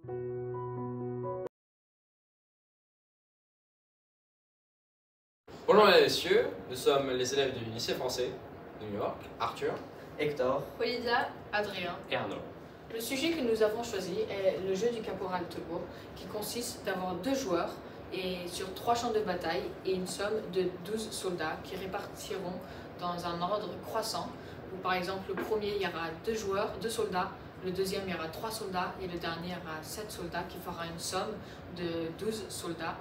Bonjour mesdames et messieurs, nous sommes les élèves du lycée français de New York, Arthur, Hector, Olivia, Adrien et Arnaud. Le sujet que nous avons choisi est le jeu du caporal Togo, qui consiste d'avoir 2 joueurs et sur 3 champs de bataille et une somme de 12 soldats qui répartiront dans un ordre croissant, où par exemple le premier il y aura 2 joueurs, 2 soldats, le deuxième il y aura 3 soldats et le dernier il y aura 7 soldats qui fera une somme de 12 soldats.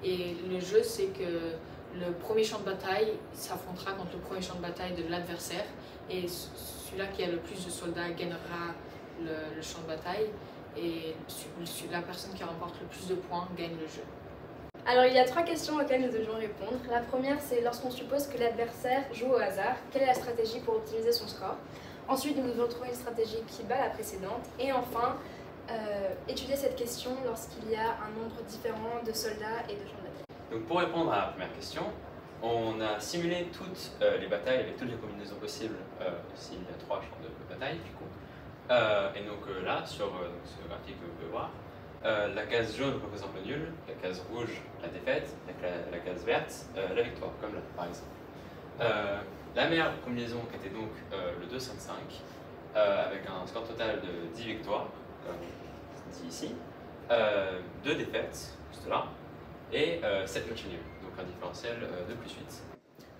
Et le jeu c'est que le premier champ de bataille s'affrontera contre le premier champ de bataille de l'adversaire et celui-là qui a le plus de soldats gagnera le champ de bataille et la personne qui remporte le plus de points gagne le jeu. Alors il y a 3 questions auxquelles nous devions répondre. La première c'est lorsqu'on suppose que l'adversaire joue au hasard, quelle est la stratégie pour optimiser son score? Ensuite nous devons trouver une stratégie qui bat la précédente et enfin étudier cette question lorsqu'il y a un nombre différent de soldats et de champs de bataille. Donc pour répondre à la première question, on a simulé toutes les batailles avec toutes les combinaisons possibles s'il y a 3 champs de bataille du coup. Et donc là, sur ce graphique que vous pouvez voir, la case jaune représente le nul, la case rouge la défaite, la case verte la victoire, comme là par exemple. La meilleure combinaison était donc le 2-5-5, avec un score total de 10 victoires, comme dit ici, 2 défaites, juste là, et 7 matchs nuls, donc un différentiel de +8.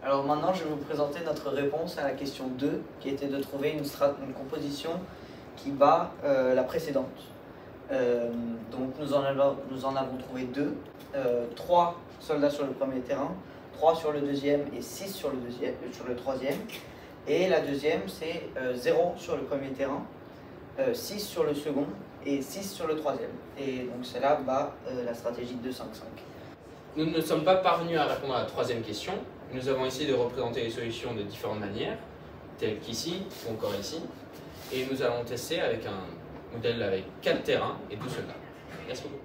Alors maintenant je vais vous présenter notre réponse à la question 2 qui était de trouver une composition qui bat la précédente. Donc nous en avons trouvé 2, 3 soldats sur le premier terrain, 3 sur le deuxième et 6 sur le troisième. Et la deuxième c'est 0 sur le premier terrain, 6 sur le second et 6 sur le troisième. Et donc cela bat la stratégie de 2-5-5. Nous ne sommes pas parvenus à répondre à la troisième question. Nous avons essayé de représenter les solutions de différentes manières, telles qu'ici ou encore ici. Et nous allons tester avec un modèle avec 4 terrains et 12 soldats. Merci beaucoup.